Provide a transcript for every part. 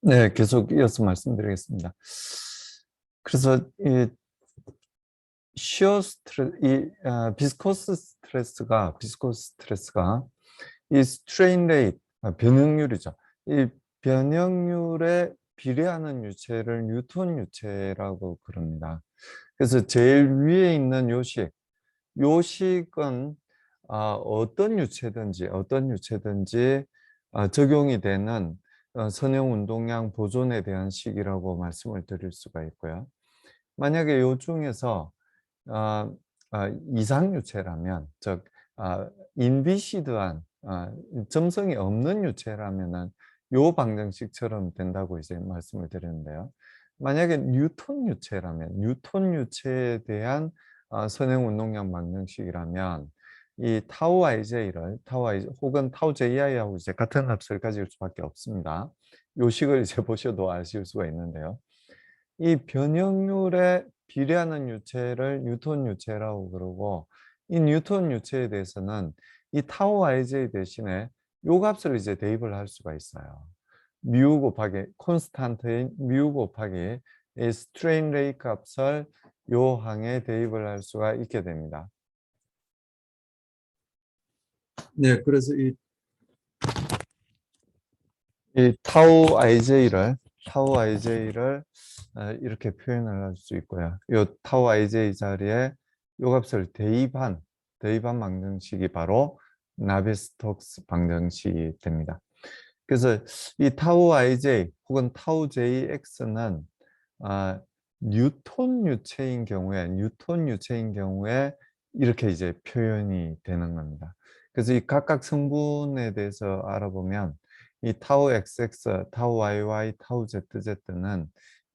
네, 계속 이어서 말씀드리겠습니다. 그래서 이 비스코스 스트레스가 이 스트레인 레이트, 변형률이죠. 이 변형률에 비례하는 유체를 뉴턴 유체라고 그럽니다. 그래서 제일 위에 있는 요식은 어떤 유체든지 적용이 되는 선형 운동량 보존에 대한 식이라고 말씀을 드릴 수가 있고요. 만약에 요 중에서 아, 이상 유체라면, 즉 인비시드한 점성이 없는 유체라면은 요 방정식처럼 된다고 이제 말씀을 드렸는데요. 만약에 뉴턴 유체에 대한 선형 운동량 방정식이라면 이 타우 IJ를 타우 I 혹은 타우 JI하고 이제 같은 값을 가질 수밖에 없습니다. 요 식을 이제 보셔도 아실 수가 있는데요. 이 변형률에 비례하는 유체를 뉴턴 유체라고 그러고, 이 뉴턴 유체에 대해서는 이 타우 IJ 대신에 요 값을 이제 대입을 할 수가 있어요. 뮤 곱하기 콘스탄트인 뮤 곱하기 이 스트레인 레이 값을 요 항에 대입을 할 수가 있게 됩니다. 네, 그래서 이 타우 IJ를 이렇게 표현을 할 수 있고요. 이 타우 IJ 자리에 이 값을 대입한 방정식이 바로 나비스톡스 방정식이 됩니다. 그래서 이 타우 IJ 혹은 타우 JX는 뉴턴 유체인 경우에 이렇게 이제 표현이 되는 겁니다. 그래서 이 각각 성분에 대해서 알아보면 이 타우 XX, 타우 YY, 타우 ZZ는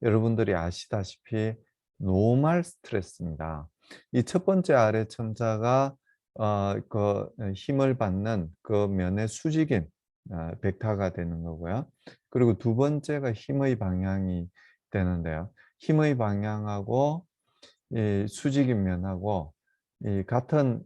여러분들이 아시다시피 노멀 스트레스입니다. 이 첫 번째 아래 첨자가 그 힘을 받는 그 면의 수직인 벡터가 되는 거고요. 그리고 두 번째가 힘의 방향이 되는데요. 힘의 방향하고 이 수직인 면하고 이 같은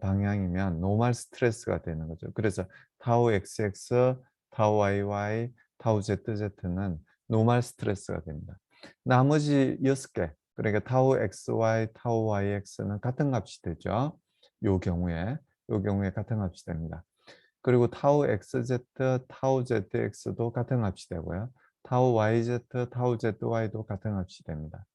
방향이면 노멀 스트레스가 되는 거죠. 그래서 타우 XX, 타우 YY, 타우 ZZ는 노멀 스트레스가 됩니다. 나머지 6개, 그러니까 타우 XY, 타우 YX는 같은 값이 되죠. 요 경우에 같은 값이 됩니다. 그리고 타우 XZ, 타우 ZX도 같은 값이 되고요. 타우 YZ, 타우 ZY도 같은 값이 됩니다.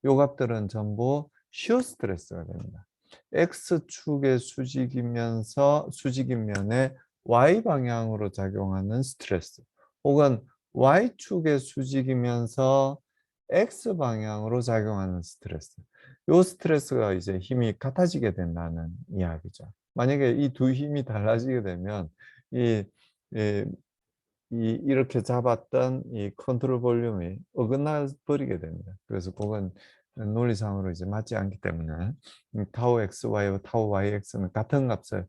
요 값들은 전부 시어 스트레스가 됩니다. X축의 수직인 면에 Y 방향으로 작용하는 스트레스, 혹은 Y축의 수직이면서 X 방향으로 작용하는 스트레스. 요 스트레스가 이제 힘이 같아지게 된다는 이야기죠. 만약에 이 두 힘이 달라지게 되면 이, 이 이렇게 잡았던 이 컨트롤 볼륨이 어긋나 버리게 됩니다. 그래서 그건 논리상으로 이제 맞지 않기 때문에 타우 XY와 타우 YX는 같은 값을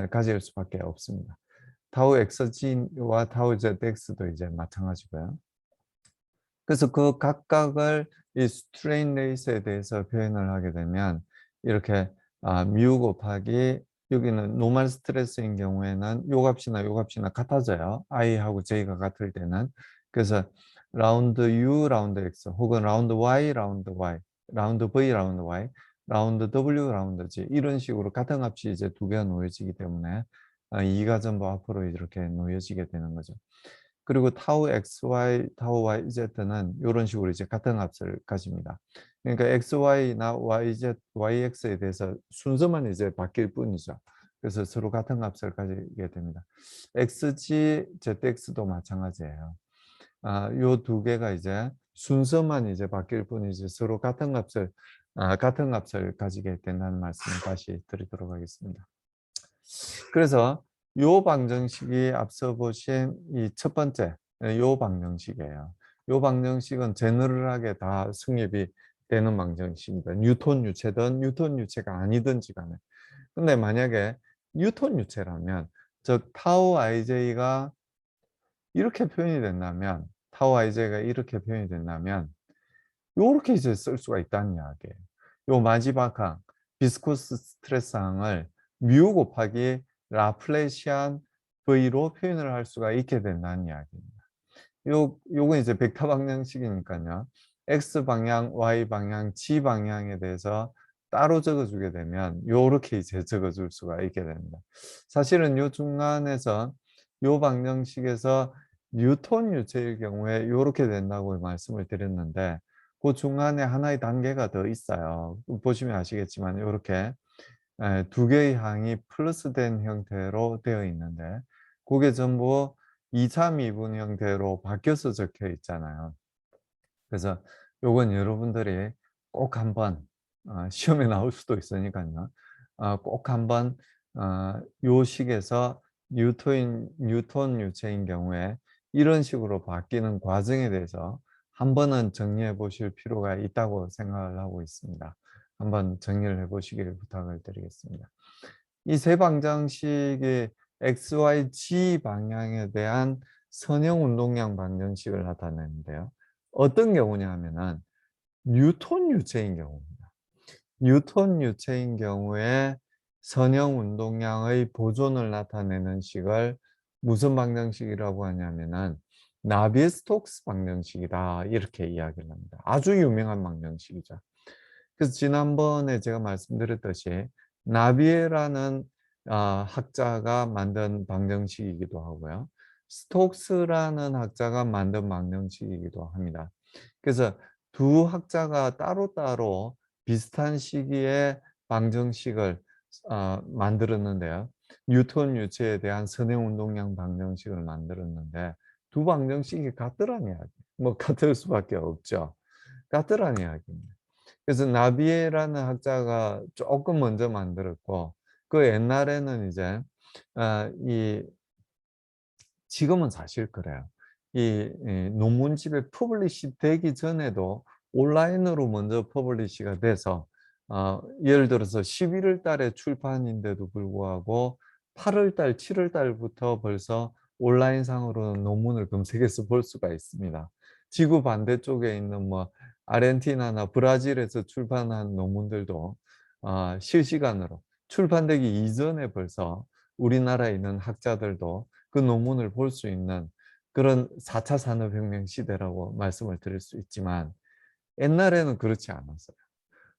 가질 수밖에 없습니다. 타우 XG와 타우 ZX도 이제 마찬가지고요. 그래서 그 각각을 이 스트레인 레이스에 대해서 표현을 하게 되면 이렇게 뮤 곱하기, 여기는 노멀 스트레스인 경우에는 요 값이나 같아져요. I하고 J가 같을 때는. 그래서 라운드 U, 라운드 X, 혹은 라운드 Y, 라운드 Y, 라운드 V, 라운드 Y, 라운드 W, 라운드 G, 이런 식으로 같은 값이 이제 두 개가 놓여지기 때문에 이가 전부 앞으로 이렇게 놓여지게 되는 거죠. 그리고 타우 XY, 타우 YZ는 이런 식으로 이제 같은 값을 가집니다. 그러니까 XY나 YZ, YX에 대해서 순서만 이제 바뀔 뿐이죠. 그래서 서로 같은 값을 가지게 됩니다. XG, ZX도 마찬가지예요. 요 두 개가 이제 순서만 이제 바뀔 뿐이지 서로 같은 값을 가지게 된다는 말씀을 다시 드리도록 하겠습니다. 그래서 요 방정식이 앞서 보신 이 첫 번째 요 방정식이에요. 요 방정식은 제너럴하게 다 성립이 되는 방정식입니다. 뉴턴 유체든 뉴턴 유체가 아니든지 간에. 근데 만약에 뉴턴 유체라면, 즉 타우 IJ가 이렇게 표현이 된다면, 타우 IJ가 이렇게 표현이 된다면 요렇게 이제 쓸 수가 있다는 이야기예요. 요 마지막 항, 비스코스 스트레스 항을 뮤 곱하기 라플레시안 V로 표현을 할 수가 있게 된다는 이야기입니다. 요건 이제 벡터 방정식이니까요. X 방향, Y 방향, Z 방향에 대해서 따로 적어주게 되면 요렇게 이제 적어줄 수가 있게 됩니다. 사실은 요 중간에서 요 방정식에서 뉴턴 유체일 경우에 요렇게 된다고 말씀을 드렸는데 그 중간에 하나의 단계가 더 있어요. 보시면 아시겠지만 요렇게 두 개의 항이 플러스된 형태로 되어 있는데 그게 전부 2, 3, 2분 형태로 바뀌어서 적혀 있잖아요. 그래서 요건 여러분들이 꼭 한번 시험에 나올 수도 있으니까요. 꼭 한번 요 식에서 뉴턴 유체인 경우에 이런 식으로 바뀌는 과정에 대해서 한 번은 정리해 보실 필요가 있다고 생각을 하고 있습니다. 한번 정리를 해 보시기를 부탁을 드리겠습니다. 이 세 방정식이 x, y, z 방향에 대한 선형 운동량 방정식을 나타내는데요. 어떤 경우냐 하면은 뉴턴 유체인 경우입니다. 뉴턴 유체인 경우에 선형 운동량의 보존을 나타내는 식을 무슨 방정식이라고 하냐면은 나비에-스톡스 방정식이다 이렇게 이야기를 합니다. 아주 유명한 방정식이죠. 그래서 지난번에 제가 말씀드렸듯이 나비에라는 학자가 만든 방정식이기도 하고요. 스톡스라는 학자가 만든 방정식이기도 합니다. 그래서 두 학자가 따로따로 비슷한 시기에 방정식을 만들었는데요. 뉴턴 유체에 대한 선행운동량 방정식을 만들었는데 두 방정식이 같더란 이야기. 뭐 같을 수밖에 없죠. 같더란 이야기입니다. 그래서 나비에라는 학자가 조금 먼저 만들었고 그 옛날에는 이제 이 지금은 사실 그래요. 이 논문집에 퍼블리시 되기 전에도 온라인으로 먼저 퍼블리시가 돼서 예를 들어서 11월 달에 출판인데도 불구하고 8월 달, 7월 달부터 벌써 온라인상으로는 논문을 검색해서 볼 수가 있습니다. 지구 반대쪽에 있는 뭐 아르헨티나나 브라질에서 출판한 논문들도 실시간으로 출판되기 이전에 벌써 우리나라에 있는 학자들도 그 논문을 볼 수 있는 그런 4차 산업혁명 시대라고 말씀을 드릴 수 있지만 옛날에는 그렇지 않았어요.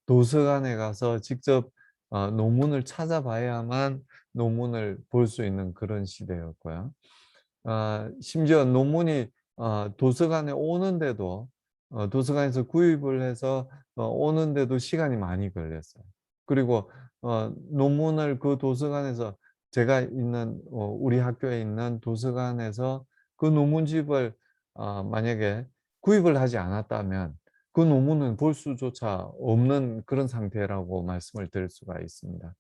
도서관에 가서 직접 논문을 찾아봐야만 논문을 볼 수 있는 그런 시대였고요. 심지어 논문이 도서관에 오는데도 도서관에서 구입을 해서 오는데도 시간이 많이 걸렸어요. 그리고 논문을 그 도서관에서 제가 있는 우리 학교에 있는 도서관에서 그 논문집을 만약에 구입을 하지 않았다면 그 논문은 볼 수조차 없는 그런 상태라고 말씀을 드릴 수가 있습니다.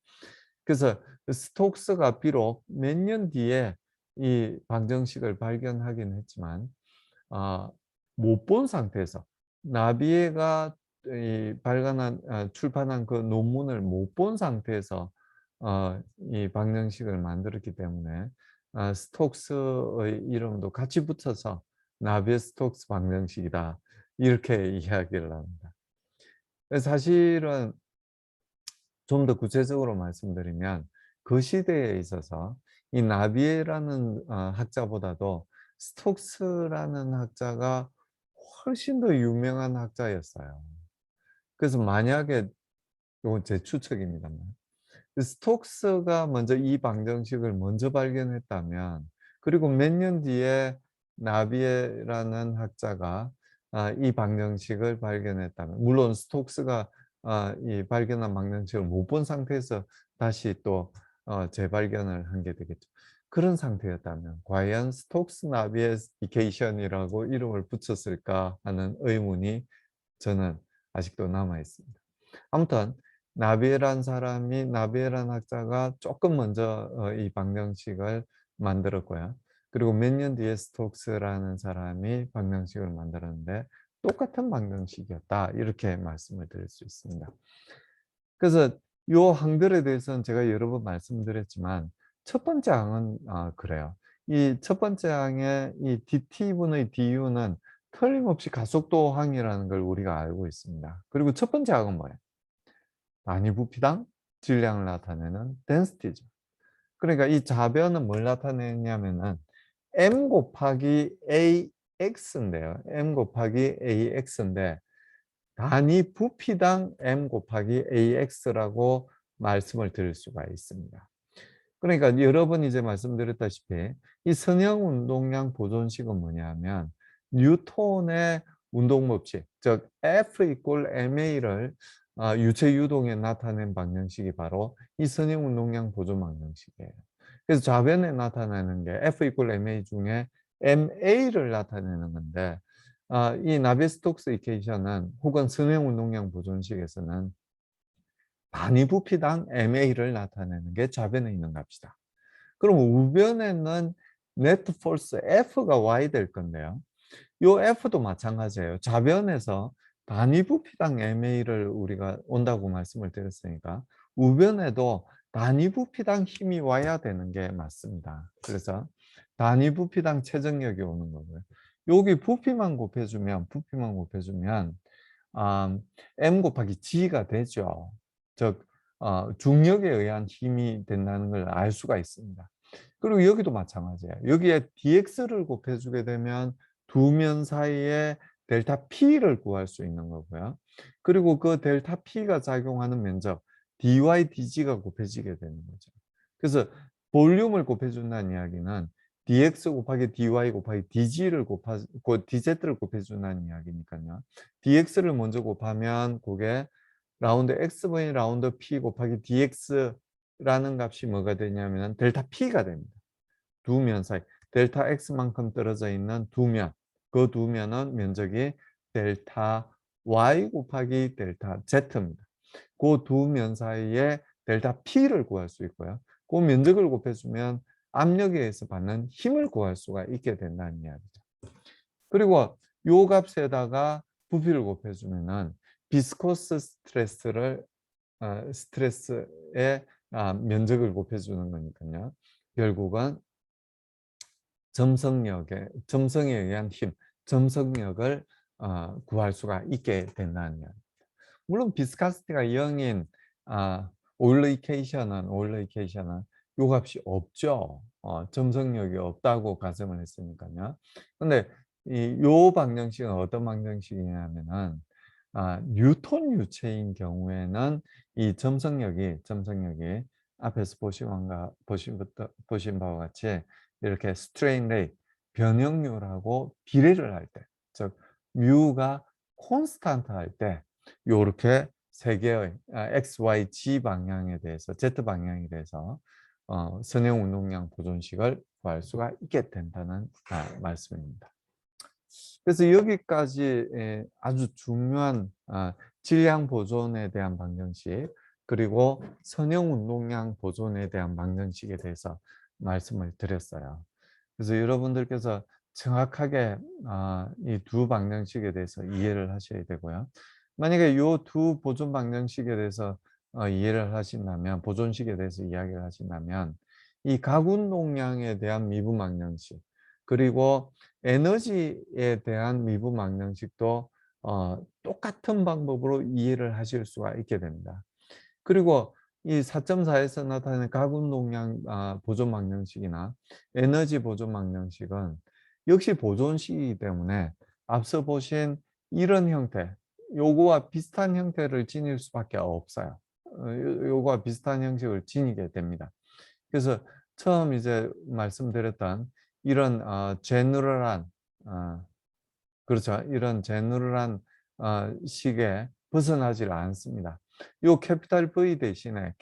그래서 스톡스가 비록 몇 년 뒤에 이 방정식을 발견하긴 했지만 못 본 상태에서 나비에가 이 발간한 출판한 그 논문을 못 본 상태에서 이 방정식을 만들었기 때문에 스톡스의 이름도 같이 붙여서 나비에-스톡스 방정식이다 이렇게 이야기를 합니다. 사실은 좀 더 구체적으로 말씀드리면 그 시대에 있어서 이 나비에라는 학자보다도 스톡스라는 학자가 훨씬 더 유명한 학자였어요. 그래서 만약에 이건 제 추측입니다만 스톡스가 먼저 이 방정식을 먼저 발견했다면 그리고 몇 년 뒤에 나비에라는 학자가 이 방정식을 발견했다면 물론 스톡스가 이 발견한 방정식을 못 본 상태에서 다시 또 재발견을 한 게 되겠죠. 그런 상태였다면 과연 스톡스 나비에이케이션이라고 이름을 붙였을까 하는 의문이 저는 아직도 남아 있습니다. 아무튼 나비에란 학자가 조금 먼저 이 방정식을 만들었고요. 그리고 몇 년 뒤에 스톡스라는 사람이 방정식을 만들었는데 똑같은 방정식이었다. 이렇게 말씀을 드릴 수 있습니다. 그래서 요 항들에 대해서는 제가 여러 번 말씀드렸지만 첫 번째 항은 그래요. 이 첫 번째 항의 이 dt분의 du는 틀림없이 가속도 항이라는 걸 우리가 알고 있습니다. 그리고 첫 번째 항은 뭐예요? 단위 부피당 질량을 나타내는 density죠. 그러니까 이 좌변은 뭘 나타내냐면은 m 곱하기 a X인데요. M 곱하기 AX인데 단위 부피당 M 곱하기 AX라고 말씀을 드릴 수가 있습니다. 그러니까 여러 번 이제 말씀드렸다시피 이 선형 운동량 보존식은 뭐냐면 뉴턴의 운동법칙, 즉 F 이퀄 ma를 유체 유동에 나타낸 방정식이 바로 이 선형 운동량 보존 방정식이에요. 그래서 좌변에 나타나는 게 F 이퀄 ma 중에 ma를 나타내는 건데 이 나비스톡스 이퀘이션은 혹은 선형 운동량 보존식에서는 단위 부피당 ma를 나타내는 게 좌변에 있는 값이다. 그럼 우변에는 네트 폴스 F가 Y 될 건데요. 요 F도 마찬가지예요. 좌변에서 단위 부피당 MA를 우리가 온다고 말씀을 드렸으니까 우변에도 단위 부피당 힘이 와야 되는 게 맞습니다. 그래서 단위 부피당 최정력이 오는 거고요. 여기 부피만 곱해주면 M 곱하기 G가 되죠. 즉 중력에 의한 힘이 된다는 걸 알 수가 있습니다. 그리고 여기도 마찬가지예요. 여기에 dx를 곱해주게 되면 두 면 사이에 델타 P를 구할 수 있는 거고요. 그리고 그 델타 P가 작용하는 면적 dy, dg가 곱해지게 되는 거죠. 그래서 볼륨을 곱해준다는 이야기는 dx 곱하기 dy 곱하기 dg를 dz를 곱해준다는 이야기니까요. dx를 먼저 곱하면 그게 라운드 x분의 라운드 p 곱하기 dx라는 값이 뭐가 되냐면 델타 p가 됩니다. 두 면 사이 델타 x만큼 떨어져 있는 두 면, 그 두 면은 면적이 델타 y 곱하기 델타 z입니다. 그 두 면 사이에 델타 p를 구할 수 있고요. 그 면적을 곱해주면 압력에 의해서 받는 힘을 구할 수가 있게 된다는 이야기죠. 그리고 요 값에다가 부피를 곱해주면은 비스코스 스트레스의 면적을 곱해주는 거니까요. 결국은 점성에 의한 힘, 점성력을 구할 수가 있게 된다는 이야기입니다. 물론 비스카시티가 0인 오일러 이케이션은 요 값이 없죠. 점성력이 없다고 가정을 했으니까요. 근데 요 방정식은 어떤 방정식이냐면은 뉴턴 유체인 경우에는 이 점성력이 앞에서 보신 바와 같이 이렇게 스트레인 레이 변형률하고 비례를 할 때, 즉 뮤가 콘스탄트 할 때 요렇게 세 개의 x, y, z 방향에 대해서 z 방향에 대해서 선형 운동량 보존식을 구할 수가 있게 된다는 말씀입니다. 그래서 여기까지 아주 중요한 질량 보존에 대한 방정식 그리고 선형 운동량 보존에 대한 방정식에 대해서 말씀을 드렸어요. 그래서 여러분들께서 정확하게 이 두 방정식에 대해서 이해를 하셔야 되고요. 만약에 이 두 보존 방정식에 대해서 이해를 하신다면, 보존식에 대해서 이야기를 하신다면 이 각운동량에 대한 미분 방정식 그리고 에너지에 대한 미분 방정식도 똑같은 방법으로 이해를 하실 수가 있게 됩니다. 그리고 이 4.4에서 나타나는 각운동량 보존 방정식이나 에너지 보존 방정식은 역시 보존식이기 때문에 앞서 보신 이런 형태, 요거와 비슷한 형태를 지닐 수밖에 없어요. 요거와 비슷한 형식을 지니게 됩니다. 그래서 처음 이제 말씀드렸던 이런 제너럴한 그렇죠. 이런 제너럴한 식에 벗어나질 않습니다. 요 캐피탈 V 대신에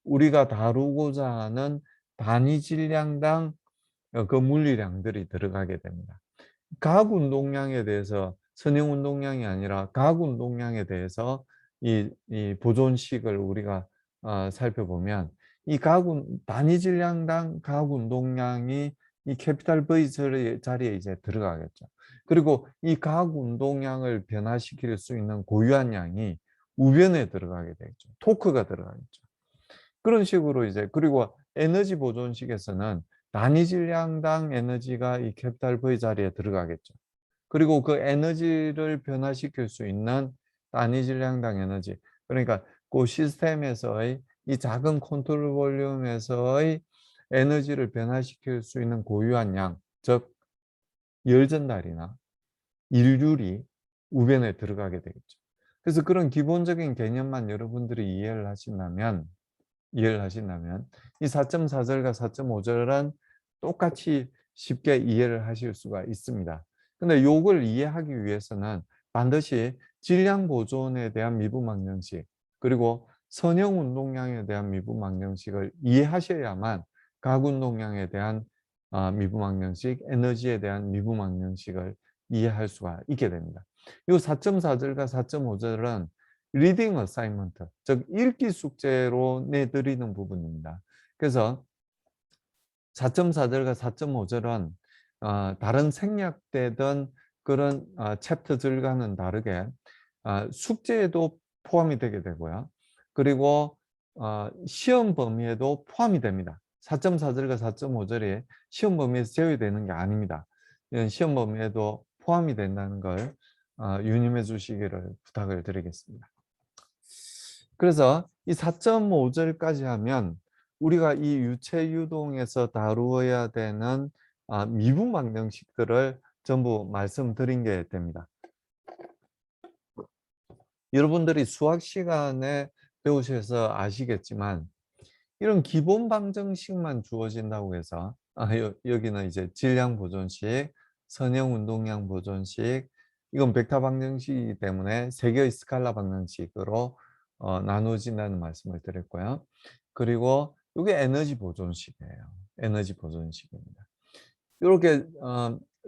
우리가 다루고자 하는 단위 질량당 그 물리량들이 들어가게 됩니다. 각 운동량에 대해서 선형 운동량이 아니라 각 운동량에 대해서 이 보존식을 우리가 살펴보면 이 단위 질량당 각 운동량이 이 캐피탈 V 자리에 이제 들어가겠죠. 그리고 이 각 운동량을 변화시킬 수 있는 고유한 양이 우변에 들어가게 되겠죠. 토크가 들어가겠죠. 그런 식으로 이제 그리고 에너지 보존식에서는 단위 질량당 에너지가 이 캐피탈 V 자리에 들어가겠죠. 그리고 그 에너지를 변화시킬 수 있는 단위 질량당 에너지 그러니까 그 시스템에서의 이 작은 컨트롤 볼륨에서의 에너지를 변화시킬 수 있는 고유한 양, 즉 열 전달이나 일률이 우변에 들어가게 되겠죠. 그래서 그런 기본적인 개념만 여러분들이 이해를 하신다면 이 4.4절과 4.5절은 똑같이 쉽게 이해를 하실 수가 있습니다. 근데 요걸 이해하기 위해서는 반드시 질량 보존에 대한 미분망령식 그리고 선형 운동량에 대한 미분망령식을 이해하셔야만 각 운동량에 대한 미분망령식, 에너지에 대한 미분망령식을 이해할 수가 있게 됩니다. 이 4.4절과 4.5절은 리딩 어사이먼트, 즉 읽기 숙제로 내드리는 부분입니다. 그래서 4.4절과 4.5절은 다른 생략되던 그런 챕터들과는 다르게 숙제에도 포함이 되게 되고요. 그리고 시험 범위에도 포함이 됩니다. 4.4절과 4.5절이 시험 범위에서 제외되는 게 아닙니다. 이런 시험 범위에도 포함이 된다는 걸 유념해 주시기를 부탁을 드리겠습니다. 그래서 이 4.5절까지 하면 우리가 이 유체 유동에서 다루어야 되는 미분 방정식들을 전부 말씀드린 게 됩니다. 여러분들이 수학 시간에 배우셔서 아시겠지만 이런 기본 방정식만 주어진다고 해서 여기는 이제 질량 보존식, 선형 운동량 보존식, 이건 벡터 방정식이기 때문에 세 개의 스칼라 방정식으로 나누어진다는 말씀을 드렸고요. 그리고 이게 에너지 보존식이에요. 에너지 보존식입니다. 이렇게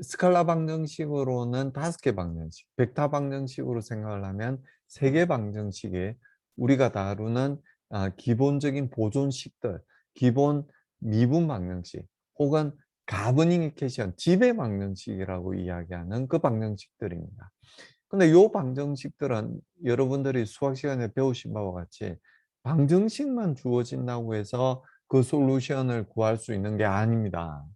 스칼라 방정식으로는 5개 방정식, 벡터 방정식으로 생각을 하면 3개 방정식이 우리가 다루는 기본적인 보존식들, 기본 미분 방정식 혹은 가버닝 이퀘이션, 지배 방정식이라고 이야기하는 그 방정식들입니다. 근데 이 방정식들은 여러분들이 수학 시간에 배우신 바와 같이 방정식만 주어진다고 해서 그 솔루션을 구할 수 있는 게 아닙니다.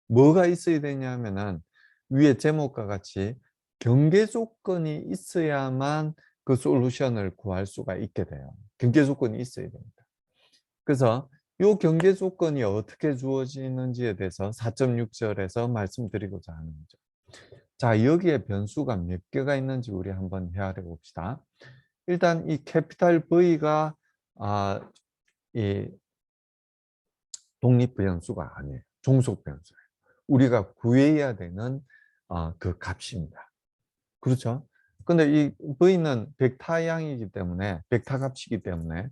뭐가 있어야 되냐면은 위에 제목과 같이 경계 조건이 있어야만 그 솔루션을 구할 수가 있게 돼요. 경계 조건이 있어야 됩니다. 그래서 이 경계 조건이 어떻게 주어지는지에 대해서 4.6절에서 말씀드리고자 하는 거죠. 자, 여기에 변수가 몇 개가 있는지 우리 한번 헤아려 봅시다. 일단 이 캐피탈 V가 이 독립 변수가 아니에요. 종속 변수예요. 우리가 구해야 되는 그 값입니다. 그렇죠? 근데 이 V는 벡터양이기 때문에, 벡터 값이기 때문에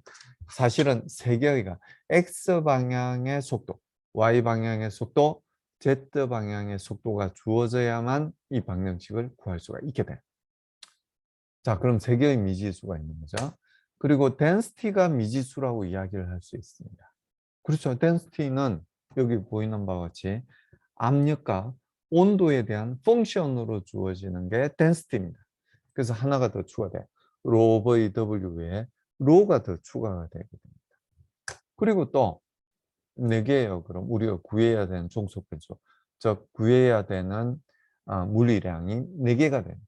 사실은 세 개가 X 방향의 속도, Y 방향의 속도, Z 방향의 속도가 주어져야만 이 방정식을 구할 수가 있게 돼요. 자, 그럼 세 개의 미지수가 있는 거죠. 그리고 density가 미지수라고 이야기를 할 수 있습니다. 그렇죠. density는 여기 보이는 바와 같이 압력과 온도에 대한 펑션으로 주어지는 게 density입니다. 그래서 하나가 더 추가돼요. rho over W에 rho가 더 추가가 되게 됩니다. 그리고 또 4개예요. 그럼 우리가 구해야 되는 종속 변수, 즉 구해야 되는 물리량이 4개가 됩니다.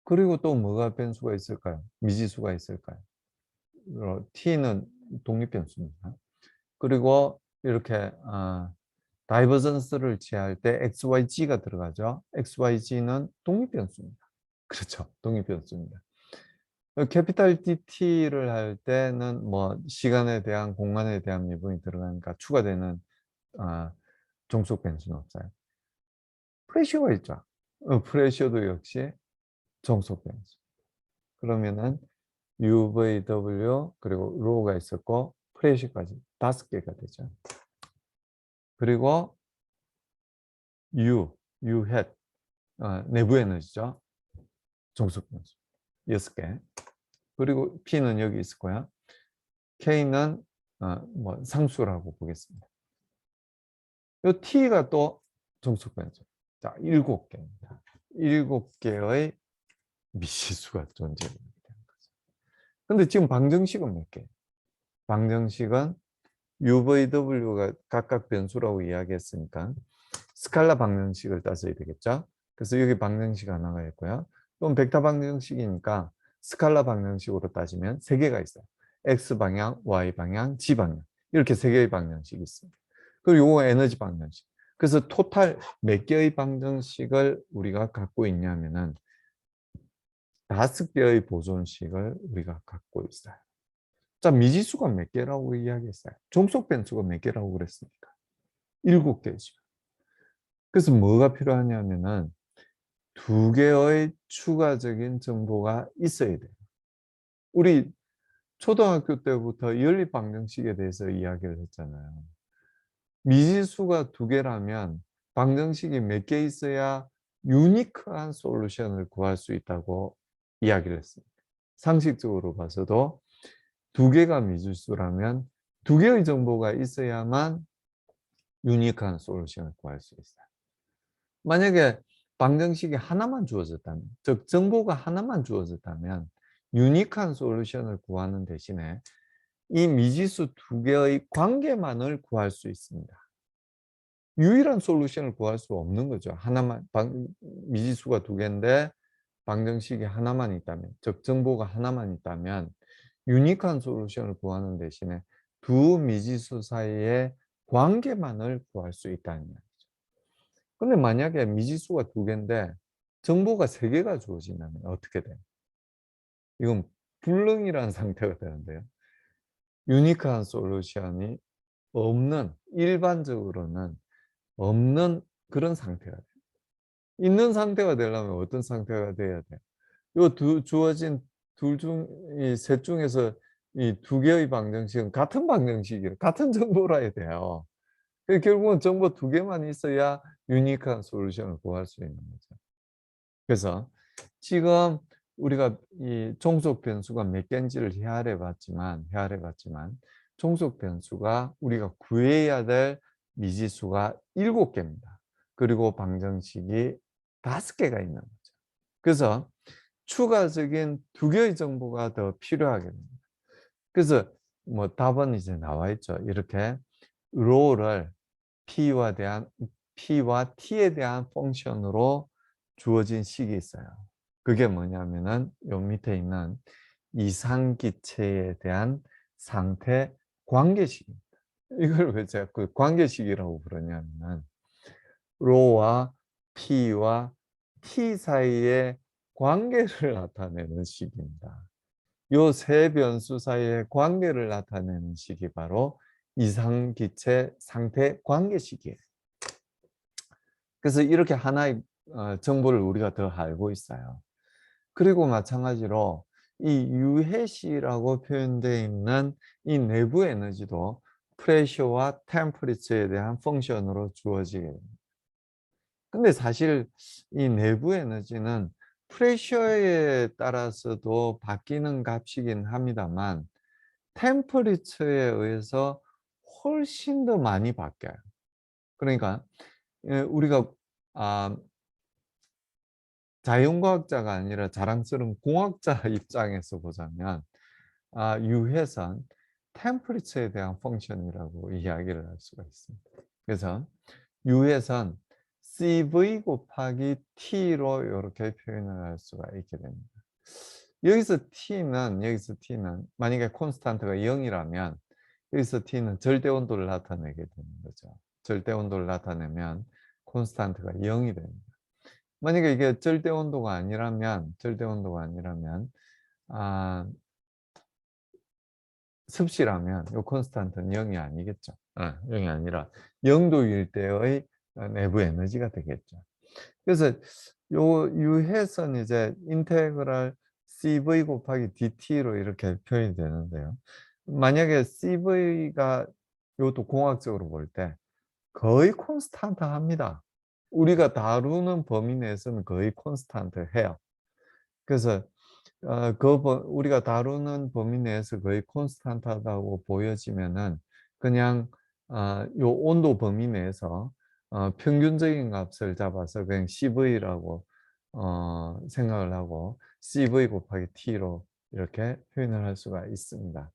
그리고 또 뭐가 변수가 있을까요? 미지수가 있을까요? t는 독립 변수입니다. 그리고 이렇게 다이버전스를 취할 때 XYG가 들어가죠. XYG는 독립 변수입니다. 그렇죠. 독립 변수입니다. 캐피탈 DT를 할 때는 뭐 시간에 대한 공간에 대한 미분이 들어가니까 추가되는 종속 변수는 없어요. 프레셔가 있죠. 프레셔도 역시 종속 변수. 그러면은 UVW 그리고 로우가 있었고 프레셔까지 5개가 되죠. 그리고 U 햇 내부 에너지죠. 종속 변수 6개. 그리고 P는 여기 있을 거야. K는 뭐 상수라고 보겠습니다. 이 T가 또 종속 변수. 자, 7개입니다. 7개의 미지수가 존재하게 되는 거죠. 근데 지금 방정식은 몇 개? 방정식은 UVW가 각각 변수라고 이야기했으니까 스칼라 방정식을 따져야 되겠죠. 그래서 여기 방정식 하나가 있고요. 이건 벡터 방정식이니까 스칼라 방정식으로 따지면 3개가 있어요. X방향, Y방향, G방향. 이렇게 3개의 방정식이 있습니다. 그리고 이거 에너지 방정식. 그래서 토탈 몇 개의 방정식을 우리가 갖고 있냐면은 5개의 보존식을 우리가 갖고 있어요. 자, 미지수가 몇 개라고 이야기했어요? 종속 변수가 몇 개라고 그랬습니까? 7개죠. 그래서 뭐가 필요하냐면은 2개의 추가적인 정보가 있어야 돼요. 우리 초등학교 때부터 연립 방정식에 대해서 이야기를 했잖아요. 미지수가 2개라면 방정식이 몇 개 있어야 유니크한 솔루션을 구할 수 있다고 이야기를 했습니다. 상식적으로 봐서도 2개가 미지수라면 2개의 정보가 있어야만 유니크한 솔루션을 구할 수 있어요. 만약에 방정식이 하나만 주어졌다면, 즉 정보가 하나만 주어졌다면 유니크한 솔루션을 구하는 대신에 이 미지수 2개의 관계만을 구할 수 있습니다. 유일한 솔루션을 구할 수 없는 거죠. 하나만, 미지수가 2개인데 방정식이 하나만 있다면, 즉 정보가 하나만 있다면 유니크한 솔루션을 구하는 대신에 두 미지수 사이의 관계만을 구할 수 있다는 말이죠. 근데 만약에 미지수가 2개인데 정보가 3개가 주어진다면 어떻게 돼요? 이건 불능이라는 상태가 되는데요. 유니크한 솔루션이 없는, 일반적으로는 없는 그런 상태가 돼요. 있는 상태가 되려면 어떤 상태가 돼야 돼요? 요 주어진 셋 중에서 이 2개의 방정식은 같은 방정식이에요. 같은 정보라야 돼요. 결국은 정보 2개만 있어야 유니크한 솔루션을 구할 수 있는 거죠. 그래서 지금 우리가 이 종속 변수가 몇 개인지를 헤아려 봤지만 종속 변수가 우리가 구해야 될 미지수가 7개입니다. 그리고 방정식이 5개가 있는 거죠. 그래서 추가적인 2개의 정보가 더 필요하게 됩니다. 그래서 뭐 답은 이제 나와 있죠. 이렇게 rho를 P와 T에 대한 펑션으로 주어진 식이 있어요. 그게 뭐냐면은 요 밑에 있는 이상기체에 대한 상태 관계식입니다. 이걸 왜 자꾸 관계식이라고 부르냐면은 rho와 P와 T 사이의 관계를 나타내는 식입니다. 요 세 변수 사이의 관계를 나타내는 식이 바로 이상기체 상태 관계식이에요. 그래서 이렇게 하나의 정보를 우리가 더 알고 있어요. 그리고 마찬가지로 이 UHC라고 표현되어 있는 이 내부 에너지도 프레셔와 템퍼리처에 대한 펑션으로 주어지게 됩니다. 근데 사실 이 내부 에너지는 프레셔에 따라서도 바뀌는 값이긴 합니다만 템퍼리처에 의해서 훨씬 더 많이 바뀌어요. 그러니까 우리가 아, 자연과학자가 아니라 자랑스러운 공학자 입장에서 보자면 유해선 템퍼리처에 대한 펑션이라고 이야기를 할 수가 있습니다. 그래서 유해선 CV 곱하기 T로 이렇게 표현을 할 수가 있게 됩니다. 여기서 T는 만약에 콘스탄트가 0이라면 여기서 T는 절대 온도를 나타내게 되는 거죠. 절대 온도를 나타내면 콘스탄트가 0이 됩니다. 만약에 이게 절대 온도가 아니라면 습시라면 이 콘스탄트는 0이 아니겠죠. 0이 아니라 0도일 때의 내부 에너지가 되겠죠. 그래서 요 유해선 이제 인테그랄 CV 곱하기 DT로 이렇게 표현이 되는데요. 만약에 CV가 이것도 공학적으로 볼 때 거의 콘스탄트 합니다. 우리가 다루는 범위 내에서는 거의 콘스탄트 해요. 그래서 우리가 다루는 범위 내에서 거의 콘스탄트하다고 보여지면은 그냥 요 온도 범위 내에서 평균적인 값을 잡아서 그냥 CV라고 생각을 하고 CV 곱하기 T로 이렇게 표현을 할 수가 있습니다.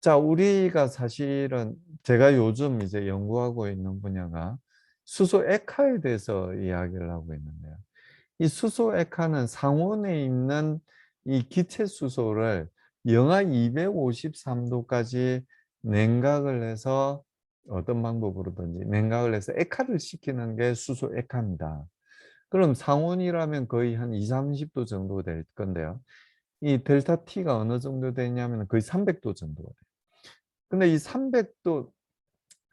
자, 우리가 사실은 제가 요즘 이제 연구하고 있는 분야가 수소 액화에 대해서 이야기를 하고 있는데요. 이 수소 액화는 상온에 있는 이 기체 수소를 영하 253도까지 냉각을 해서 어떤 방법으로든지 냉각을 해서 액화를 시키는 게 수소 액화입니다. 그럼 상온이라면 거의 한 20-30도 정도 될 건데요. 이 델타 T가 어느 정도 되냐면 거의 300도 정도가 돼요. 근데 이 300도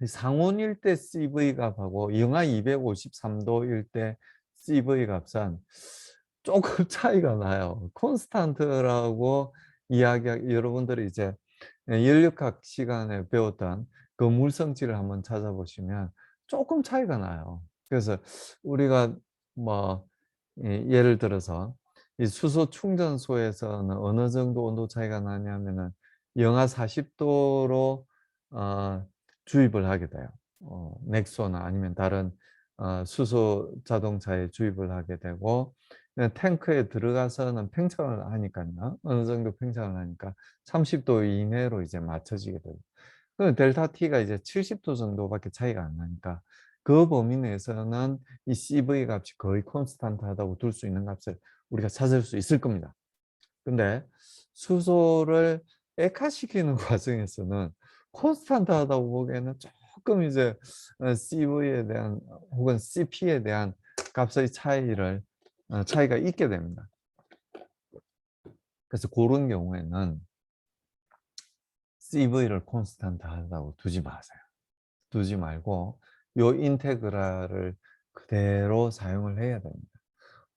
상온일 때 CV 값하고 영하 253도일 때 CV 값은 조금 차이가 나요. 콘스탄트라고 여러분들이 이제 연력학 시간에 배웠던 그 물성질을 한번 찾아보시면 조금 차이가 나요. 그래서 우리가 뭐 예를 들어서 이 수소 충전소에서는 어느 정도 온도 차이가 나냐면은 영하 40도로 주입을 하게 돼요. 넥소나 아니면 다른 수소 자동차에 주입을 하게 되고 탱크에 들어가서는 팽창을 하니까요. 어느 정도 팽창을 하니까 30도 이내로 이제 맞춰지게 되고. 그 델타 T가 이제 70도 정도밖에 차이가 안 나니까 그 범위 내에서는 이 CV 값이 거의 콘스탄트하다고 둘 수 있는 값을 우리가 찾을 수 있을 겁니다. 근데 수소를 액화시키는 과정에서는 콘스탄트하다고 보기에는 조금 이제 CV에 대한 혹은 CP에 대한 값의 차이가 있게 됩니다. 그래서 그런 경우에는 CV를 콘스탄트하다고 두지 마세요. 두지 말고 요 인테그랄을 그대로 사용을 해야 됩니다.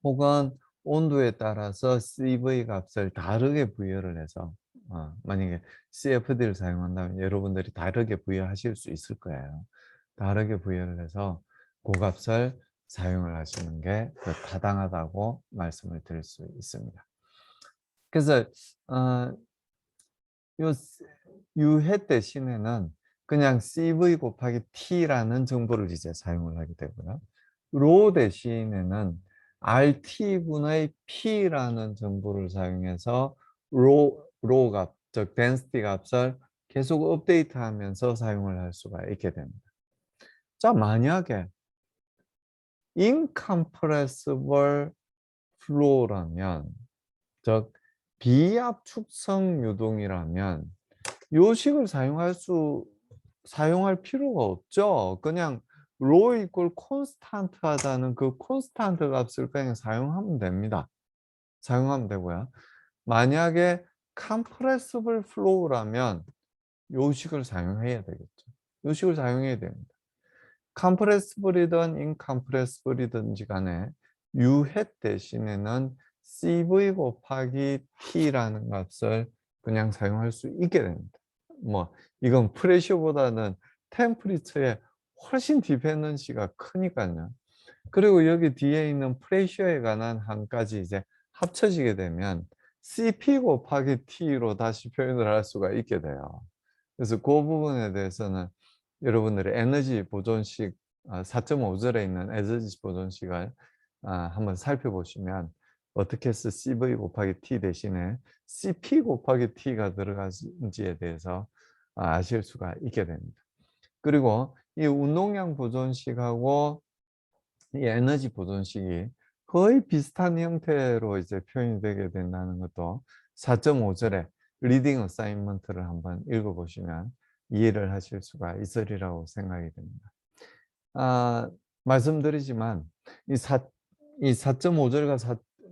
혹은 온도에 따라서 CV 값을 다르게 부여를 해서 만약에 CFD를 사용한다면 여러분들이 다르게 부여하실 수 있을 거예요. 다르게 부여를 해서 그 값을 사용을 하시는 게 더 타당하다고 말씀을 드릴 수 있습니다. 그래서 어, 요 유해 대신에는 그냥 CV 곱하기 T라는 정보를 이제 사용을 하게 되고요. 로 대신에는 RT분의 P라는 정보를 사용해서 로 값, 즉 density 값을 계속 업데이트하면서 사용을 할 수가 있게 됩니다. 자, 만약에 incompressible flow라면, 즉 비압축성 유동이라면 요식을 사용할 필요가 없죠. 그냥 로 이퀄 콘스탄트 하다는 그 콘스탄트 값을 그냥 사용하면 됩니다. 사용하면 되고요. 만약에 compressible flow라면 요식을 사용해야 되겠죠. 요식을 사용해야 됩니다. compressible이든 incompressible이든지 간에 유해 대신에는 CV 곱하기 T라는 값을 그냥 사용할 수 있게 됩니다. 뭐 이건 프레셔보다는 템퍼리처에 훨씬 디펜던시가 크니까요. 그리고 여기 뒤에 있는 프레셔에 관한 한 가지 이제 합쳐지게 되면 CP 곱하기 T로 다시 표현을 할 수가 있게 돼요. 그래서 그 부분에 대해서는 여러분들의 에너지 보존식 4.5절에 있는 에너지 보존식을 한번 살펴보시면 어떻게 해서 CV 곱하기 T 대신에 CP 곱하기 T가 들어가는지에 대해서 아실 수가 있게 됩니다. 그리고 이 운동량 보존식하고 이 에너지 보존식이 거의 비슷한 형태로 이제 표현이 되게 된다는 것도 4.5절에 리딩 어사인먼트를 한번 읽어보시면 이해를 하실 수가 있으리라고 생각이 됩니다. 말씀드리지만 이 4.5절과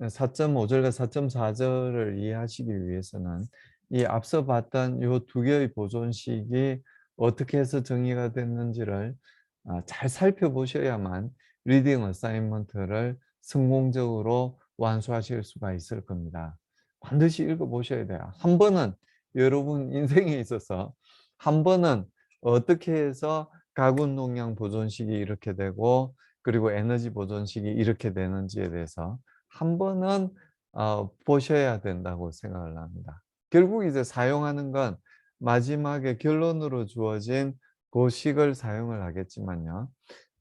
4.5절과 4.4절을 이해하시기 위해서는 이 앞서 봤던 이 두 개의 보존식이 어떻게 해서 정의가 됐는지를 잘 살펴보셔야만 리딩 어사인먼트를 성공적으로 완수하실 수가 있을 겁니다. 반드시 읽어보셔야 돼요. 한 번은 여러분 인생에 있어서 한 번은 어떻게 해서 가군농량 보존식이 이렇게 되고 그리고 에너지 보존식이 이렇게 되는지에 대해서 한 번은 보셔야 된다고 생각을 합니다. 결국 이제 사용하는 건 마지막에 결론으로 주어진 그 식을 사용을 하겠지만요.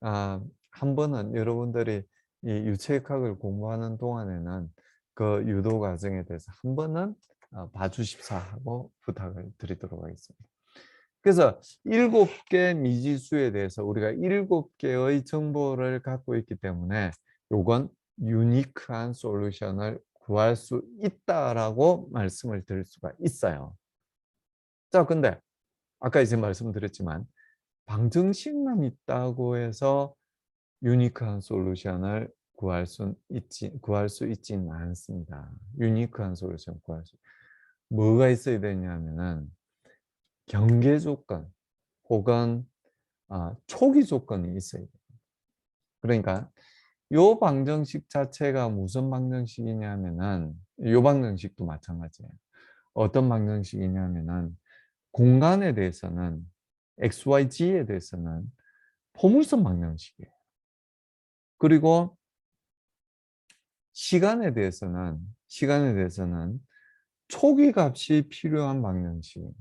한 번은 여러분들이 이 유체역학을 공부하는 동안에는 그 유도 과정에 대해서 한 번은 봐주십사 하고 부탁을 드리도록 하겠습니다. 그래서 7개 미지수에 대해서 우리가 7개의 정보를 갖고 있기 때문에 요건 유니크한 솔루션을 구할 수 있다라고 말씀을 드릴 수가 있어요. 자, 근데 아까 이제 말씀드렸지만 방정식만 있다고 해서 유니크한 솔루션을 구할 수 있지는 않습니다. 유니크한 솔루션 구할 수. 뭐가 있어야 되냐면은 경계 조건 혹은 초기 조건이 있어야 돼요. 그러니까 요 방정식 자체가 무슨 방정식이냐면은 요 방정식도 마찬가지예요. 어떤 방정식이냐면은 공간에 대해서는 XYZ에 대해서는 포물선 방정식이에요. 그리고 시간에 대해서는 초기 값이 필요한 방정식입니다.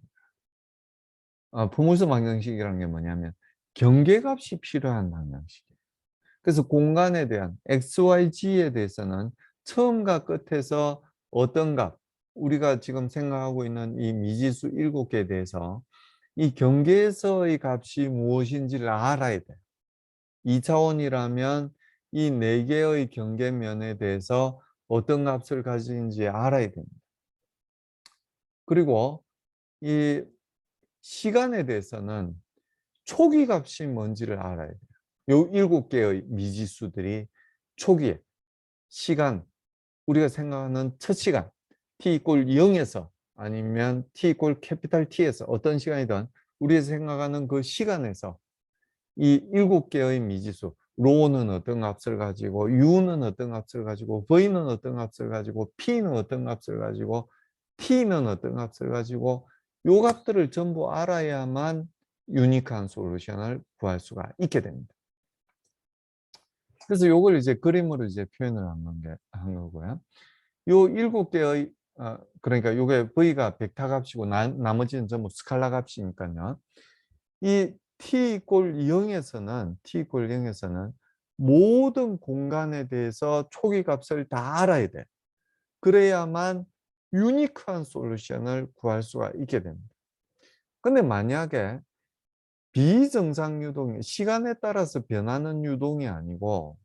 포물선 방정식이라는 게 뭐냐면 경계 값이 필요한 방정식이에요. 그래서 공간에 대한 XYZ에 대해서는 처음과 끝에서 어떤 값, 우리가 지금 생각하고 있는 이 미지수 7개에 대해서 이 경계에서의 값이 무엇인지를 알아야 돼요. 2차원이라면 이 4개의 경계면에 대해서 어떤 값을 가지는지 알아야 됩니다. 그리고 이 시간에 대해서는 초기 값이 뭔지를 알아야 돼요. 요 7개의 미지수들이 초기에 시간, 우리가 생각하는 첫 시간 t 이퀄 0에서 아니면 t 이퀄 캐피탈 T에서 어떤 시간이든 우리가 생각하는 그 시간에서 이 7개의 미지수 로는 어떤 값을 가지고 u는 어떤 값을 가지고 v는 어떤 값을 가지고 p는 어떤 값을 가지고 t는 어떤 값을 가지고 요 값들을 전부 알아야만 유니크한 솔루션을 구할 수가 있게 됩니다. 그래서 요걸 이제 그림으로 이제 표현을 한 거고요. 요 7개의 그러니까 요게 v가 벡터 값이고 나머지는 전부 스칼라 값이니까요. 이 t 이퀄 0에서는 모든 공간에 대해서 초기 값을 다 알아야 돼. 그래야만 유니크한 솔루션을 구할 수가 있게 됩니다. 근데 만약에 비정상 유동이 시간에 따라서 변하는 유동이 아니고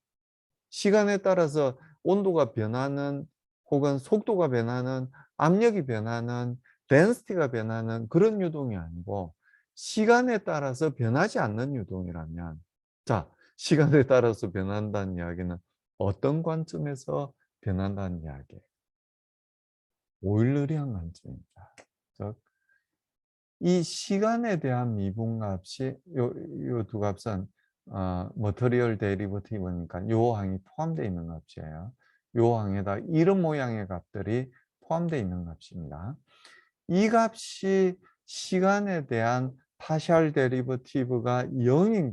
시간에 따라서 온도가 변하는 혹은 속도가 변하는 압력이 변하는 덴시티가 변하는 그런 유동이 아니고 시간에 따라서 변하지 않는 유동이라면 자, 시간에 따라서 변한다는 이야기는 어떤 관점에서 변한다는 이야기예요? 오일러리안 관점입니다. 즉, 이 시간에 대한 미분값이 요 두 값은 머터리얼 데리버티브니까 요 항이 포함되어 있는 값이에요. 요 항에다 이런 모양의 값들이 포함되어 있는 값입니다. 이 값이 시간에 대한 파셜 데리버티브가 0인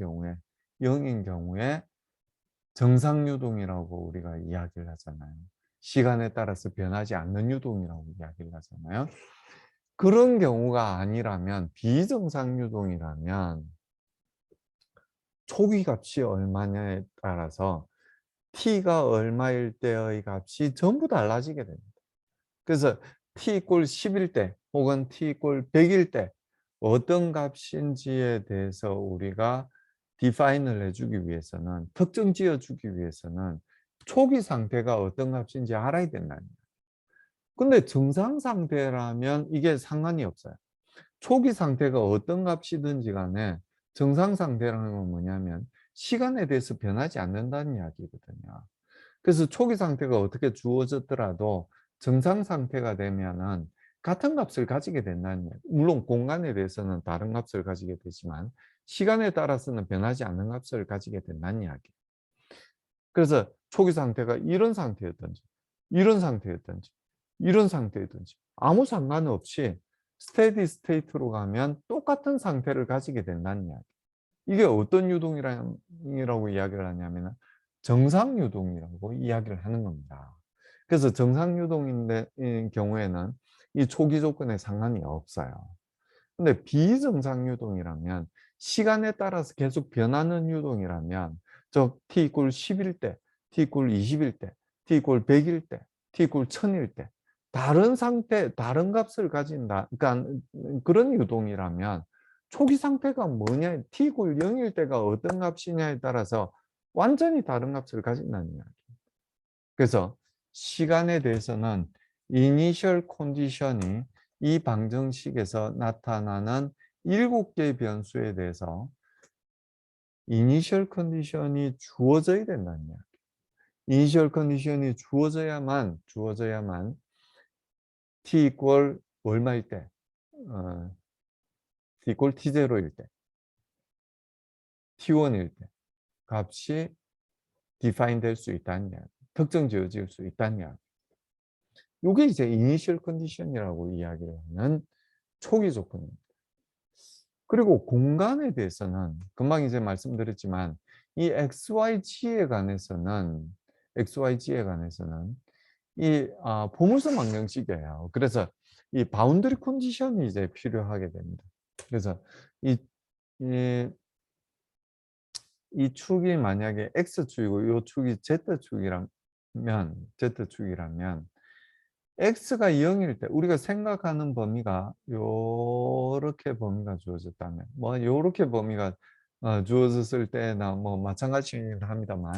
경우에 정상 유동이라고 우리가 이야기를 하잖아요. 시간에 따라서 변하지 않는 유동이라고 이야기를 하잖아요. 그런 경우가 아니라면 비정상 유동이라면 초기 값이 얼마냐에 따라서 t가 얼마일 때의 값이 전부 달라지게 됩니다. 그래서 t 이퀄 10일 때 혹은 t 이퀄 100일 때 어떤 값인지에 대해서 우리가 디파인을 해주기 위해서는 특정 지어주기 위해서는 초기 상태가 어떤 값인지 알아야 된다는 거예요. 근데 정상 상태라면 이게 상관이 없어요. 초기 상태가 어떤 값이든지 간에 정상 상태라는 건 뭐냐면 시간에 대해서 변하지 않는다는 이야기거든요. 그래서 초기 상태가 어떻게 주어졌더라도 정상 상태가 되면은 같은 값을 가지게 된다는 이야기. 물론 공간에 대해서는 다른 값을 가지게 되지만 시간에 따라서는 변하지 않는 값을 가지게 된다는 이야기. 그래서 초기 상태가 이런 상태였든지 이런 상태였든지 이런 상태였든지 아무 상관없이 스테디 스테이트로 가면 똑같은 상태를 가지게 된다는 이야기. 이게 어떤 유동이라고 이야기를 하냐면 정상 유동이라고 이야기를 하는 겁니다. 그래서 정상 유동인 경우에는 이 초기 조건에 상관이 없어요. 근데 비정상 유동이라면 시간에 따라서 계속 변하는 유동이라면 즉 t 이퀄 10일 때, t 이퀄 20일 때, t 이퀄 100일 때, t 이퀄 1000일 때 다른 상태, 다른 값을 가진다. 그러니까 그런 유동이라면 초기 상태가 뭐냐, t 이퀄 0일 때가 어떤 값이냐에 따라서 완전히 다른 값을 가진다는 이야기. 그래서 시간에 대해서는 이니셜 컨디션이 이 방정식에서 나타나는 7개의 변수에 대해서 이니셜 컨디션이 주어져야 된다는 이야기. 이니셜 컨디션이 주어져야만 t 이퀄 얼마일 때? t 이퀄 t0일 때, t1일 때 값이 define 될 수 있다는 이야기. 특정 지어질 수 있다는 이야기. 이게 이제 이니셜 컨디션이라고 이야기를 하는 초기 조건입니다. 그리고 공간에 대해서는 금방 이제 말씀드렸지만 이 XYG에 관해서는 이 보물섬 방정식이에요. 그래서 이 바운더리 컨디션이 이제 필요하게 됩니다. 그래서 이, 이, 이 축이 만약에 X축이고 이 축이 Z축이라면 X가 0일 때 우리가 생각하는 범위가 요렇게 범위가 주어졌다면 뭐 요렇게 범위가 주어졌을 때나 뭐 마찬가지긴 합니다만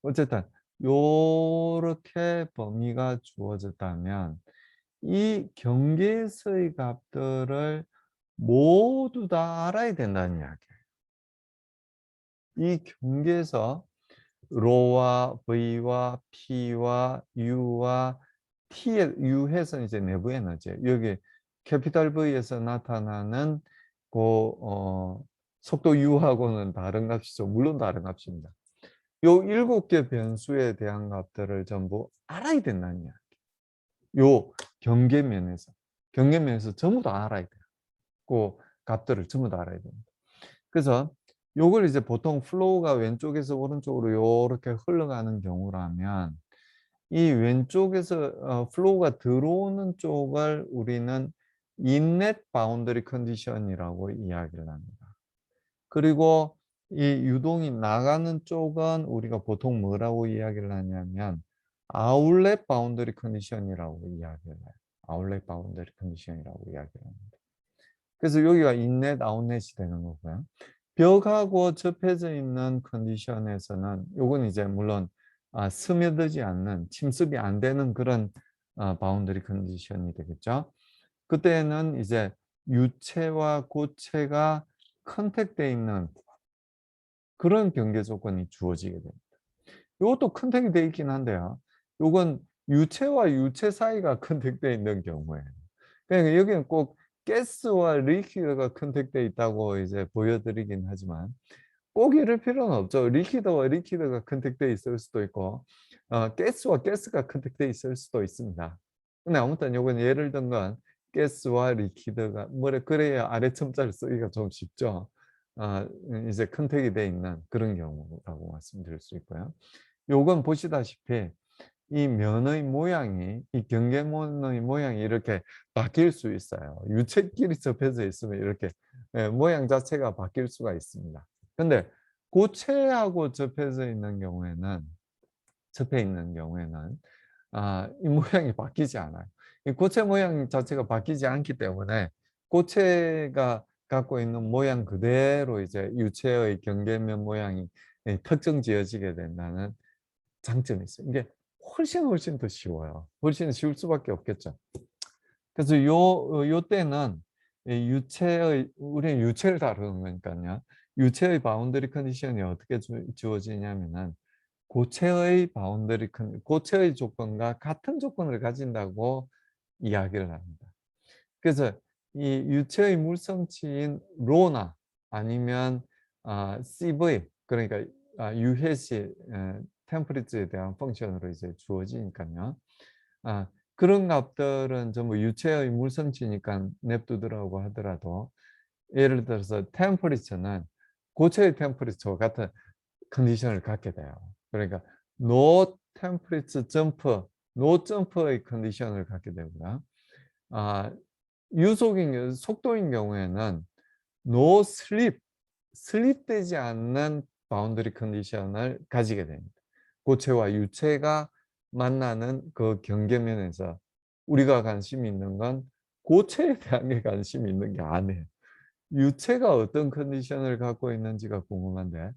어쨌든 요렇게 범위가 주어졌다면 이 경계에서의 값들을 모두 다 알아야 된다는 이야기예요. 이 경계에서 로와 V와 P와 U와 T의 U해서 이제 내부 에너지. 여기 캐피탈 V에서 나타나는 속도 U하고는 다른 값이죠. 물론 다른 값입니다. 요 7개 변수에 대한 값들을 전부 알아야 된다는 이야기. 요 경계면에서 전부 다 알아야 돼요. 그 값들을 전부 다 알아야 됩니다. 그래서 요걸 이제 보통 플로우가 왼쪽에서 오른쪽으로 이렇게 흘러가는 경우라면 이 왼쪽에서 플로우가 들어오는 쪽을 우리는 인넷 바운더리 컨디션이라고 이야기를 합니다. 그리고 이 유동이 나가는 쪽은 우리가 보통 뭐라고 이야기를 하냐면 아웃렛 바운더리 컨디션이라고 이야기를 해요. 아웃렛 바운더리 컨디션이라고 이야기를 합니다. 그래서 여기가 인넷, 아웃렛이 되는 거고요. 벽하고 접해져 있는 컨디션에서는 요건 이제 물론 스며들지 않는, 침습이 안 되는 그런 바운더리 컨디션이 되겠죠. 그때는 이제 유체와 고체가 컨택되어 있는 그런 경계 조건이 주어지게 됩니다. 이것도 컨택이 되어 있긴 한데요. 이건 유체와 유체 사이가 컨택되어 있는 경우에요. 그러니까 여기는 꼭 가스와 리퀴드가 컨택되어 있다고 이제 보여드리긴 하지만 꼭 이럴 필요는 없죠. 리퀴드와 리퀴드가 컨택되어 있을 수도 있고 가스와 가스가 컨택되어 있을 수도 있습니다. 근데 아무튼 이건 예를 든 건 가스와 리퀴드가 그래야 아래 첨자를 쓰기가 좀 쉽죠. 이제 컨택이 되어 있는 그런 경우라고 말씀드릴 수 있고요. 요건 보시다시피 이 면의 모양이, 이 경계면의 모양이 이렇게 바뀔 수 있어요. 유체끼리 접해져 있으면 이렇게 모양 자체가 바뀔 수가 있습니다. 근데 고체하고 접해 있는 경우에는 이 모양이 바뀌지 않아요. 이 고체 모양 자체가 바뀌지 않기 때문에 고체가 갖고 있는 모양 그대로 이제 유체의 경계면 모양이 특정 지어지게 된다는 장점이 있어요. 이게 훨씬 더 쉬워요. 훨씬 쉬울 수밖에 없겠죠. 그래서 요 때는 우리는 유체를 다루는 거니까요. 유체의 바운더리 컨디션이 어떻게 주어지냐면은 고체의 조건과 같은 조건을 가진다고 이야기를 합니다. 그래서 이 유체의 물성치인 로나 아니면 CV 그러니까 유해시 템퍼리처에 대한 펑션으로 이제 주어지니까요. 그런 값들은 전부 유체의 물성치니까 냅두더라고 하더라도 예를 들어서 템퍼리처는 고체의 템퍼리처와 같은 컨디션을 갖게 돼요. 그러니까 no temperature jump, no jump의 컨디션을 갖게 되고요. 속도인 경우에는 no slip, 슬립되지 않는 바운더리 컨디션을 가지게 됩니다. 고체와 유체가 만나는 그 경계면에서 우리가 관심이 있는 건 고체에 대한 게 관심이 있는 게 아니에요. 유체가 어떤 컨디션을 갖고 있는지가 궁금한데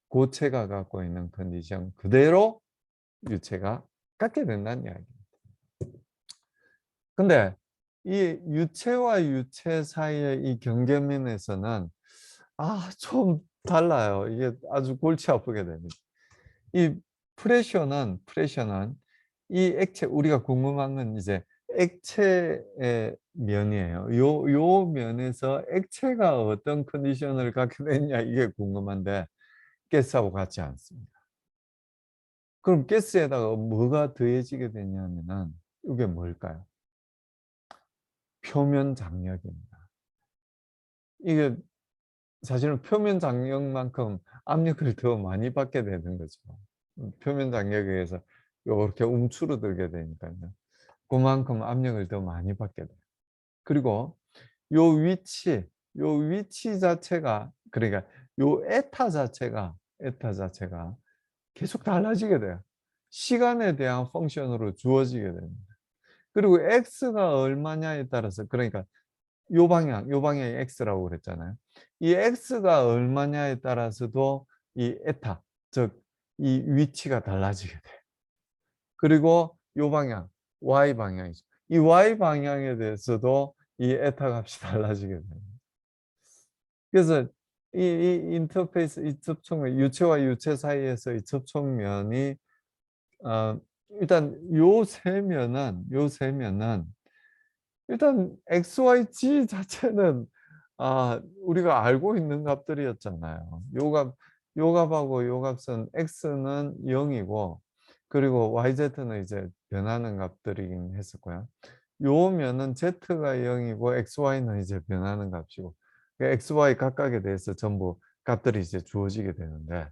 고체가 갖고 있는 컨디션 그대로 유체가 갖게 된다는 이야기입니다. 근데 이 유체와 유체 사이의 이 경계면에서는 좀 달라요. 이게 아주 골치 아프게 됩니다. 이 프레셔는 이 액체, 우리가 궁금한 건 이제 액체의 면이에요. 요 면에서 액체가 어떤 컨디션을 갖게 되느냐 이게 궁금한데 가스하고 같지 않습니다. 그럼 가스에다가 뭐가 더해지게 되냐면은 이게 뭘까요? 표면 장력입니다. 이게 사실은 표면 장력만큼 압력을 더 많이 받게 되는 거죠. 표면 장력에 의해서 요렇게 움츠러들게 되니까요. 그만큼 압력을 더 많이 받게 돼요. 그리고 요 위치, 요 위치 자체가, 그러니까 요 에타 자체가 계속 달라지게 돼요. 시간에 대한 펑션으로 주어지게 됩니다. 그리고 x가 얼마냐에 따라서, 그러니까 요 방향이 x라고 그랬잖아요. 이 x가 얼마냐에 따라서도 이 에타, 즉 이 위치가 달라지게 돼요. 그리고 요 방향, y 방향이죠. 이 y 방향에 대해서도 이 에타 값이 달라지게 됩니다. 그래서 이 인터페이스, 이 접촉면, 유체와 유체 사이에서 이 접촉면이 일단 요 세 면은 일단 XYZ 자체는 우리가 알고 있는 값들이었잖아요. 요 값하고 요 값은 X는 0이고, 그리고 YZ는 이제 변하는 값들이긴 했었고요. 요 면은 Z가 0이고 XY는 이제 변하는 값이고, XY 각각에 대해서 전부 값들이 이제 주어지게 되는데,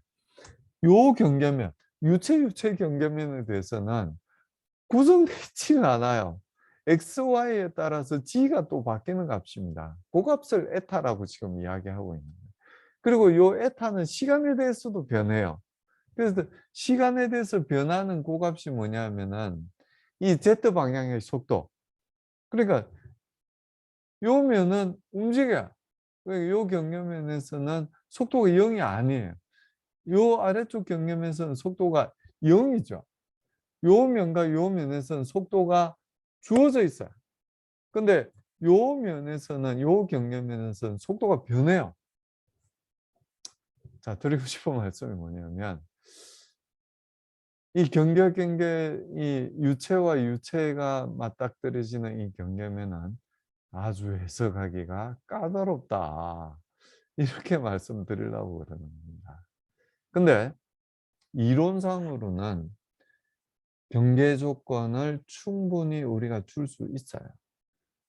요 경계면, 유체 경계면에 대해서는 구성되어 있지는 않아요. XY에 따라서 G가 또 바뀌는 값입니다. 그 값을 에타라고 지금 이야기하고 있는 거예요. 그리고 요 에타는 시간에 대해서도 변해요. 그래서 시간에 대해서 변하는 그 값이 뭐냐면은 이 Z 방향의 속도. 그러니까 요 면은 움직여요. 요 경계면에서는 속도가 0이 아니에요. 요 아래쪽 경계면에서는 속도가 0이죠. 요 면과 요 면에서는 속도가 주어져 있어요. 근데 요 면에서는, 요 경계면에서는 속도가 변해요. 자, 드리고 싶은 말씀이 뭐냐면 이 이 유체와 유체가 맞닥뜨려지는 이 경계면은 아주 해석하기가 까다롭다. 이렇게 말씀드리려고 그러는 겁니다. 근데 이론상으로는 경계 조건을 충분히 우리가 줄 수 있어요.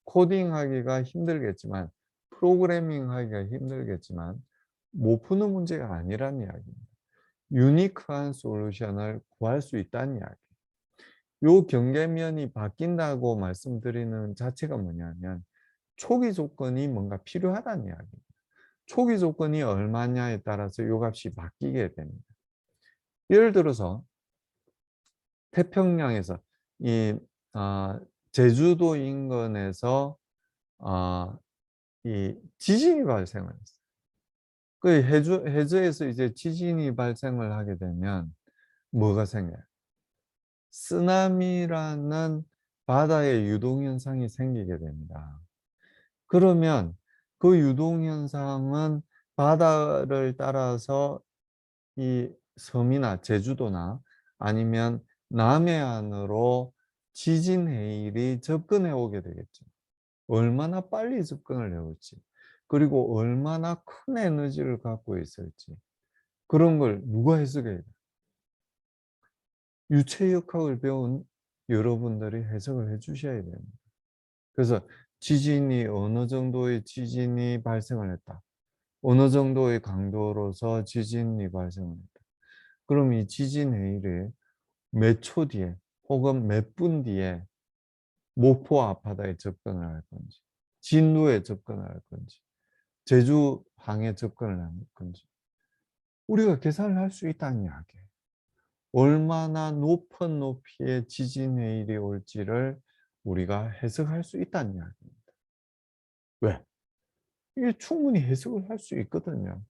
코딩하기가 힘들겠지만, 프로그래밍하기가 힘들겠지만 못 푸는 문제가 아니란 이야기입니다. 유니크한 솔루션을 구할 수 있다는 이야기. 요 경계면이 바뀐다고 말씀드리는 자체가 뭐냐면 초기 조건이 뭔가 필요하다는 이야기입니다. 초기 조건이 얼마냐에 따라서 요 값이 바뀌게 됩니다. 예를 들어서 태평양에서 이 제주도 인근에서 이 지진이 발생을 했어요. 그 해저에서 이제 지진이 발생을 하게 되면 뭐가 생겨요? 쓰나미라는 바다의 유동 현상이 생기게 됩니다. 그러면 그 유동 현상은 바다를 따라서 이 섬이나 제주도나 아니면 남해안으로 지진 해일이 접근해 오게 되겠죠. 얼마나 빨리 접근을 해 올지, 그리고 얼마나 큰 에너지를 갖고 있을지, 그런 걸 누가 해석해야 돼요? 유체역학을 배운 여러분들이 해석을 해 주셔야 됩니다. 그래서 지진이 어느 정도의 지진이 발생을 했다. 어느 정도의 강도로서 지진이 발생을 했다. 그럼 이 지진 해일이 몇 초 뒤에 혹은 몇 분 뒤에 목포 앞바다에 접근을 할 건지, 진도에 접근을 할 건지, 제주 항에 접근을 할 건지 우리가 계산을 할 수 있다는 이야기예요. 얼마나 높은 높이의 지진 해일이 올지를 우리가 해석할 수 있다는 이야기입니다. 왜? 이게 충분히 해석을 할 수 있거든요.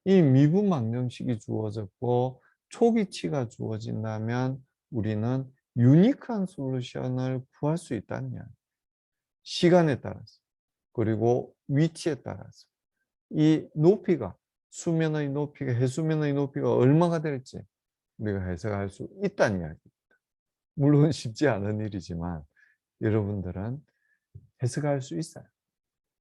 이 미분 망령식이 주어졌고 초기치가 주어진다면 우리는 유니크한 솔루션을 구할 수 있다는 이야기예요. 시간에 따라서, 그리고 위치에 따라서 이 높이가 수면의 높이가, 해수면의 높이가 얼마가 될지 우리가 해석할 수 있다는 이야기입니다. 물론 쉽지 않은 일이지만 여러분들은 해석할 수 있어요.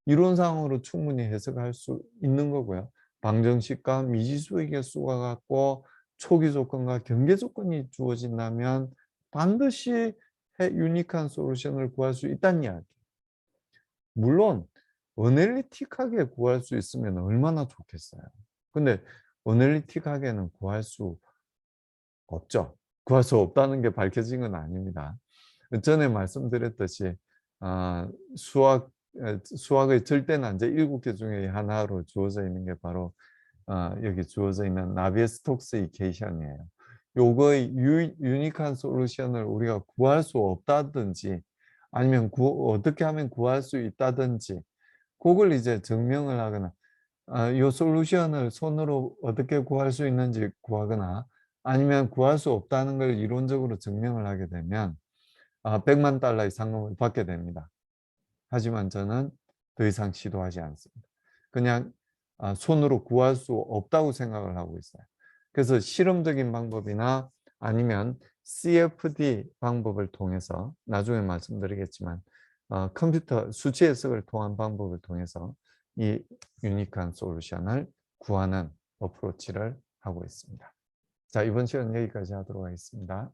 이론상으로 충분히 해석할 수 있는 거고요. 방정식과 미지수의 개수가 같고 초기 조건과 경계 조건이 주어진다면 반드시 유니크한 솔루션을 구할 수 있다는 이야기. 물론 어널리틱하게 구할 수 있으면 얼마나 좋겠어요. 근데 어널리틱하게는 구할 수 없죠. 구할 수 없다는 게 밝혀진 건 아닙니다. 전에 말씀드렸듯이 수학의 절대 난제 7개 중에 하나로 주어져 있는 게 바로 여기 주어져 있는 나비에-스톡스 이퀘이션이에요. 요거의 유니크한 솔루션을 우리가 구할 수 없다든지 아니면 어떻게 하면 구할 수 있다든지 그걸 이제 증명을 하거나 이 솔루션을 손으로 어떻게 구할 수 있는지 구하거나 아니면 구할 수 없다는 걸 이론적으로 증명을 하게 되면 $1,000,000의 상금을 받게 됩니다. 하지만 저는 더 이상 시도하지 않습니다. 그냥 손으로 구할 수 없다고 생각을 하고 있어요. 그래서 실험적인 방법이나 아니면 CFD 방법을 통해서 나중에 말씀드리겠지만 컴퓨터 수치 해석을 통한 방법을 통해서 이 유니크한 솔루션을 구하는 어프로치를 하고 있습니다. 자, 이번 시간 여기까지 하도록 하겠습니다.